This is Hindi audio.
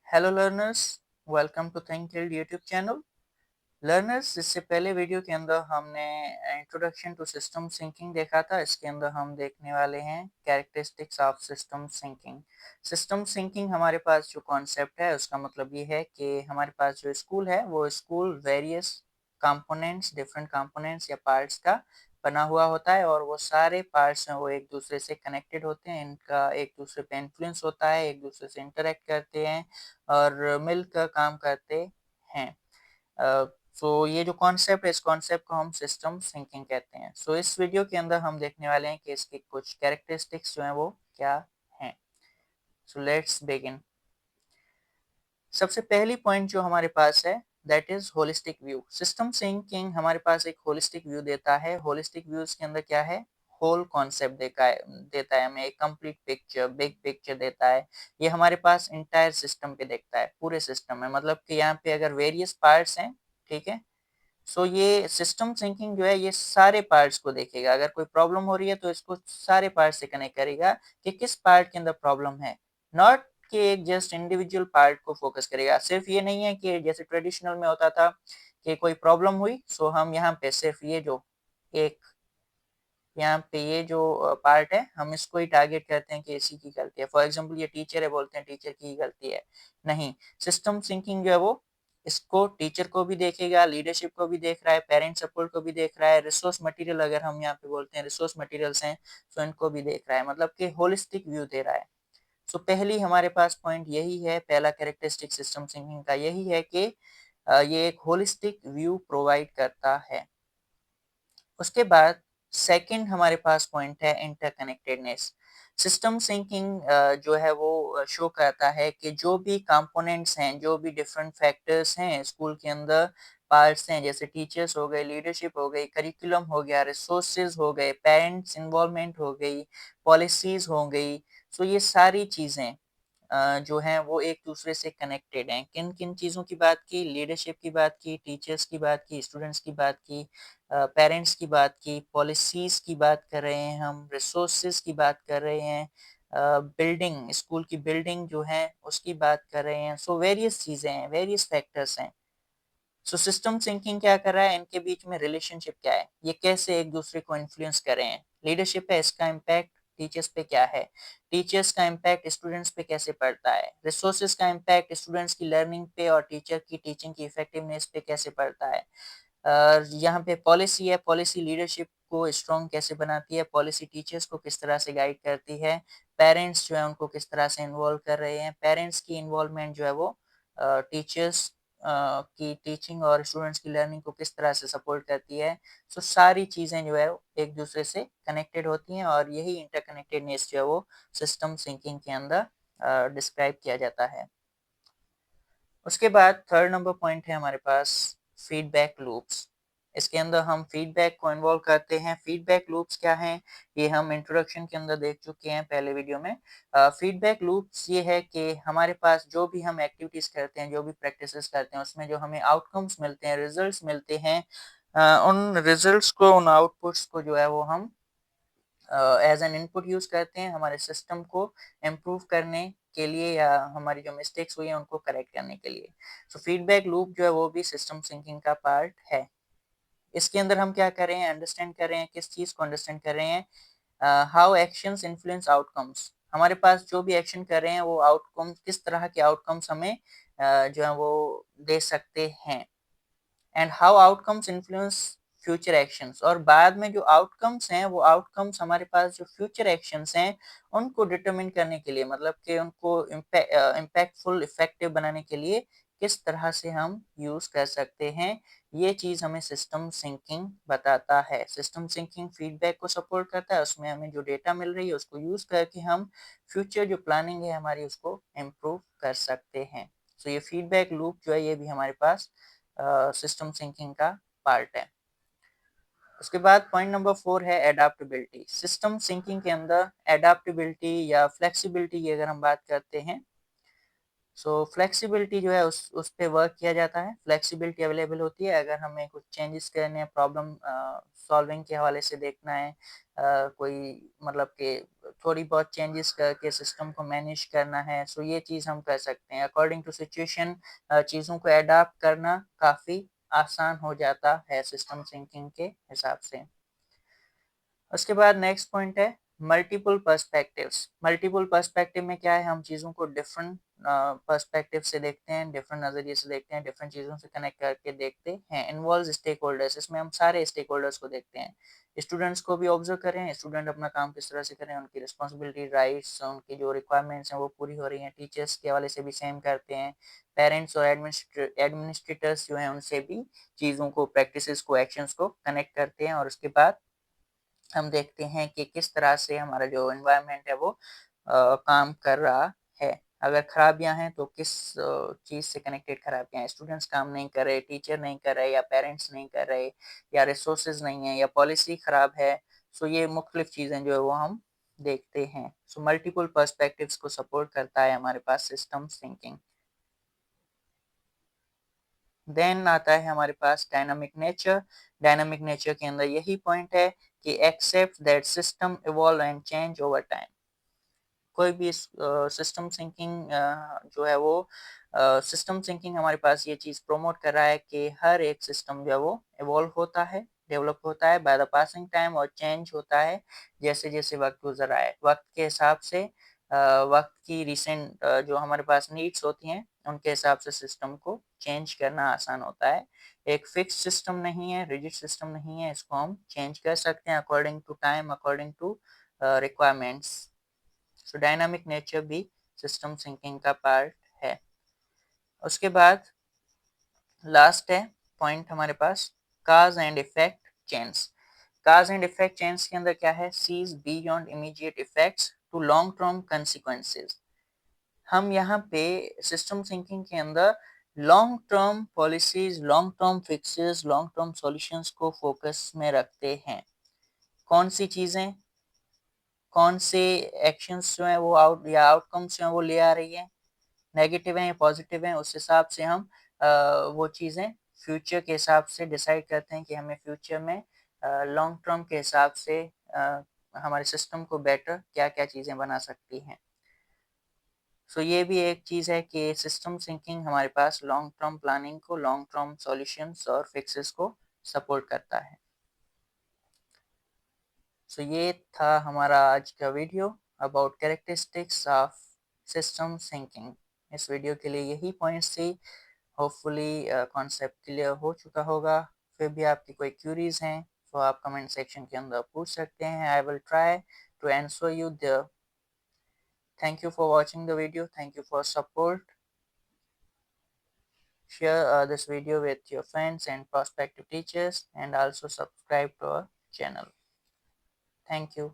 हेलो लर्नर्स, वेलकम टू थिंकिल्ड यूट्यूब चैनल। लर्नर्स, इससे पहले वीडियो के अंदर हमने इंट्रोडक्शन टू सिस्टम सिंकिंग देखा था। इसके अंदर हम देखने वाले हैं characteristics of system thinking. System thinking हमारे पास जो कॉन्सेप्ट है उसका मतलब ये है कि हमारे पास जो स्कूल है वो school various components, different components या पार्ट्स का बना हुआ होता है और वो सारे पार्ट्स हैं वो एक दूसरे से कनेक्टेड होते हैं। इनका एक दूसरे पे इन्फ्लुएंस होता है, एक दूसरे से इंटरेक्ट करते हैं और मिलकर काम करते हैं। सो ये जो कॉन्सेप्ट है, इस कॉन्सेप्ट को हम सिस्टम सिंकिंग कहते हैं। सो इस वीडियो के अंदर हम देखने वाले हैं कि इसके कुछ कैरेक्टरिस्टिक्स जो हैं वो क्या हैं। So let's begin. सबसे पहली पॉइंट जो हमारे पास है that is holistic view. System thinking हमारे पास एक होलिस्टिक व्यू देता है। होलिस्टिक व्यूज के अंदर क्या है, होल कॉन्सेप्ट देता है हमें, एक कंप्लीट पिक्चर, बिग पिक्चर देता है। ये हमारे पास इंटायर सिस्टम पे देखता है, पूरे सिस्टम में, मतलब कि यहाँ पे अगर वेरियस पार्ट्स हैं, ठीक है, सो ये सिस्टम सिंकिंग जो है ये सारे पार्ट्स को देखेगा। अगर कोई प्रॉब्लम हो रही है तो इसको सारे पार्ट से कनेक्ट करेगा कि किस पार्ट के अंदर प्रॉब्लम है, नॉट कि एक जस्ट इंडिविजुअल पार्ट को फोकस करेगा। सिर्फ ये नहीं है कि जैसे ट्रेडिशनल में होता था कि कोई प्रॉब्लम हुई सो हम यहाँ पे सिर्फ ये जो एक यहाँ पे ये जो पार्ट है हम इसको ही टारगेट करते हैं कि इसी की गलती है। फॉर एग्जांपल ये टीचर है, बोलते हैं टीचर की ही गलती है। नहीं, सिस्टम सिंकिंग जो है वो इसको टीचर को भी देखेगा, लीडरशिप को भी देख रहा है, पेरेंट सपोर्ट को भी देख रहा है, रिसोर्स मटेरियल अगर हम यहाँ पे बोलते हैं रिसोर्स मटेरियल्स हैं तो इनको भी देख रहा है, मतलब कि होलिस्टिक व्यू दे रहा है। सो पहली हमारे पास पॉइंट यही है, पहला कैरेक्टरिस्टिक सिस्टम सिंकिंग का यही है कि ये एक होलिस्टिक व्यू प्रोवाइड करता है। उसके बाद सेकंड हमारे पास पॉइंट है इंटरकनेक्टेडनेस। सिस्टम सिंकिंग जो है वो शो करता है कि जो भी कंपोनेंट्स हैं, जो भी डिफरेंट फैक्टर्स हैं स्कूल के अंदर, पार्ट्स हैं, जैसे टीचर्स हो गए, लीडरशिप हो गई, करिकुलम हो गया, रिसोर्सेज हो गए, पेरेंट्स इन्वॉल्वमेंट हो गई, पॉलिसीज हो गई। सो ये सारी चीज़ें जो हैं वो एक दूसरे से कनेक्टेड हैं। किन किन चीज़ों की बात की, लीडरशिप की बात की, टीचर्स की बात की, स्टूडेंट्स की बात की, पेरेंट्स की बात की, पॉलिसीज़ की बात कर रहे हैं हम, रिसोर्सेज की बात कर रहे हैं, बिल्डिंग, स्कूल की बिल्डिंग जो है उसकी बात कर रहे हैं। सो वेरियस चीज़ें हैं, वेरियस फैक्टर्स हैं। सो सिस्टम सिंकिंग क्या कर रहा है, इनके बीच में रिलेशनशिप क्या है, ये कैसे एक दूसरे को इन्फ्लुएंस कर रहे हैं। लीडरशिप है, इसका इम्पैक्ट टीचर्स पे क्या है, टीचर्स का इम्पैक्ट स्टूडेंट्स पे कैसे पड़ता है, रिसोर्सेज का इम्पैक्ट स्टूडेंट्स की लर्निंग पे और टीचर की टीचिंग की इफेक्टिवनेस पे कैसे पड़ता है। यहाँ पे पॉलिसी है, पॉलिसी लीडरशिप को स्ट्रॉन्ग कैसे बनाती है, पॉलिसी टीचर्स को किस तरह से गाइड करती है, पेरेंट्स जो है उनको किस तरह से इन्वॉल्व कर रहे हैं, पेरेंट्स की इन्वॉल्वमेंट जो है वो टीचर्स की टीचिंग और स्टूडेंट्स की लर्निंग को किस तरह से सपोर्ट करती है। सो सारी चीज़ें जो है एक दूसरे से कनेक्टेड होती हैं और यही इंटरकनेक्टेडनेस जो है वो सिस्टम सिंकिंग के अंदर डिस्क्राइब किया जाता है। उसके बाद थर्ड नंबर पॉइंट है हमारे पास फीडबैक लूप्स। इसके अंदर हम फीडबैक को इन्वॉल्व करते हैं। फीडबैक लूप्स क्या हैं, ये हम इंट्रोडक्शन के अंदर देख चुके हैं पहले वीडियो में। फीडबैक लूप्स ये है कि हमारे पास जो भी हम एक्टिविटीज करते हैं, जो भी प्रैक्टिसेस करते हैं, उसमें जो हमें आउटकम्स मिलते हैं, रिजल्ट्स मिलते हैं, उन रिजल्ट्स को, उन आउटपुट्स को जो है वो हम एज एन इनपुट यूज करते हैं हमारे सिस्टम को इम्प्रूव करने के लिए या हमारी जो मिस्टेक्स हुई हैं उनको करेक्ट करने के लिए। सो फीडबैक लूप जो है वो भी सिस्टम सिंकिंग का पार्ट है। इसके अंदर हम क्या कर रहे हैं, अंडरस्टैंड कर रहे हैं, किस चीज को अंडरस्टैंड कर रहे हैं, हाउ एक्शंस इन्फ्लुएंस आउटकम्स। हमारे पास जो भी एक्शन कर रहे हैं वो आउटकम, किस तरह के आउटकम्स हमें जो है वो दे सकते हैं, and how outcomes influence future actions. और बाद में जो आउटकम्स हैं वो आउटकम्स हमारे पास जो फ्यूचर एक्शंस हैं उनको डिटरमिन करने के लिए, मतलब कि उनको इम्पैक्टफुल, इफेक्टिव बनाने के लिए किस तरह से हम यूज कर सकते हैं, ये चीज हमें सिस्टम सिंकिंग बताता है। सिस्टम सिंकिंग फीडबैक को सपोर्ट करता है, उसमें हमें जो डेटा मिल रही है उसको यूज करके हम फ्यूचर जो प्लानिंग है हमारी उसको इम्प्रूव कर सकते हैं। सो ये फीडबैक लूप जो है ये भी हमारे पास सिस्टम सिंकिंग का पार्ट है। उसके बाद पॉइंट नंबर 4 है एडाप्टेबिलिटी। सिस्टम सिंकिंग के अंदर एडाप्टेबिलिटी या फ्लेक्सिबिलिटी की अगर हम बात करते हैं, सो फ्लेक्सिबिलिटी जो है उस पे वर्क किया जाता है। फ्लेक्सिबिलिटी अवेलेबल होती है अगर हमें कुछ चेंजेस करने हैं, प्रॉब्लम सॉल्विंग के हवाले से देखना है, कोई मतलब कि थोड़ी बहुत चेंजेस करके सिस्टम को मैनेज करना है, सो ये चीज़ हम कर सकते हैं। अकॉर्डिंग टू सिचुएशन चीज़ों को एडाप्ट करना काफ़ी आसान हो जाता है सिस्टम सिंकिंग के हिसाब से। उसके बाद नेक्स्ट पॉइंट है मल्टीपल पर्सपेक्टिव्स। मल्टीपल पर्सपेक्टिव में क्या है, हम चीज़ों को डिफरेंट पर्सपेक्टिव से देखते हैं, डिफरेंट नज़रिए से देखते हैं, डिफरेंट चीज़ों से कनेक्ट करके देखते हैं। इन्वॉल्व स्टेक होल्डर्स, इसमें हम सारे स्टेक होल्डर्स को देखते हैं। स्टूडेंट्स को भी ऑब्जर्व करें, स्टूडेंट अपना काम किस तरह से करें, उनकी रिस्पॉन्सिबिलिटी, राइट्स, उनकी जो रिक्वायरमेंट्स हैं वो पूरी हो रही हैं। टीचर्स के हवाले से भी सेम करते हैं। पेरेंट्स और एडमिनिस्ट्रेटर्स जो हैं उनसे भी चीज़ों को, प्रैक्टिसेस को, एक्शंस को कनेक्ट करते हैं। और उसके बाद हम देखते हैं कि किस तरह से हमारा जो एनवायरनमेंट है वो काम कर रहा है। अगर खराबियां हैं तो किस चीज़ से कनेक्टेड खराबियां हैं, स्टूडेंट्स काम नहीं कर रहे, टीचर नहीं कर रहे, या पेरेंट्स नहीं कर रहे, या रिसोर्सेज नहीं है, या पॉलिसी खराब है। सो ये मुख्तलिफ चीज़ें जो है वो हम देखते हैं। सो मल्टीपल पर्सपेक्टिव्स को सपोर्ट करता है हमारे पास सिस्टम थिंकिंग। देन आता है हमारे पास डायनामिक नेचर। डायनामिक नेचर के अंदर यही पॉइंट है कि accept that system evolve and change over time. कोई भी सिस्टम थिंकिंग जो है वो सिस्टम थिंकिंग हमारे पास ये चीज़ प्रमोट कर रहा है कि हर एक सिस्टम जो है वो इवॉल्व होता है, डेवलप होता है बाय द पासिंग टाइम, और चेंज होता है जैसे जैसे वक्त गुजर रहा है। वक्त के हिसाब से वक्त की रिसेंट जो हमारे पास नीड्स होती हैं उनके हिसाब से सिस्टम को चेंज करना आसान होता है। एक फिक्स सिस्टम नहीं है, रिजिड सिस्टम नहीं है, इसको हम चेंज कर सकते हैं according to time, according to requirements. So dynamic nature भी सिस्टम थिंकिंग का पार्ट है। उसके बाद लास्ट है पॉइंट हमारे पास cause and effect chains. Cause and effect chains के अंदर क्या है, sees beyond immediate effects to long term consequences. हम यहाँ पे सिस्टम थिंकिंग के अंदर long term policies, long term fixes, long term solutions को फोकस में रखते हैं। कौन सी चीज़ें, कौन से एक्शंस जो हैं वो आउटकम्स जो हैं वो ले आ रही है, नेगेटिव हैं या पॉजिटिव हैं, उस हिसाब से हम वो चीज़ें फ्यूचर के हिसाब से डिसाइड करते हैं कि हमें फ्यूचर में लॉन्ग टर्म के हिसाब से हमारे सिस्टम को बेटर क्या क्या चीज़ें बना सकती हैं। सो ये भी एक चीज़ है कि सिस्टम थिंकिंग हमारे पास लॉन्ग टर्म प्लानिंग को, लॉन्ग टर्म सॉल्यूशंस और फिक्सेस को सपोर्ट करता है। सो ये था हमारा आज का video about characteristics of system thinking. इस वीडियो के लिए यही पॉइंट्स थी। होपफुली कॉन्सेप्ट क्लियर हो चुका होगा। फिर भी आपकी कोई क्यूरीज हैं तो आप कमेंट सेक्शन के अंदर पूछ सकते हैं। I will try to answer you there. Thank you for watching the video, thank you for support. Share this video with your friends and prospective teachers, and also subscribe to our channel. Thank you.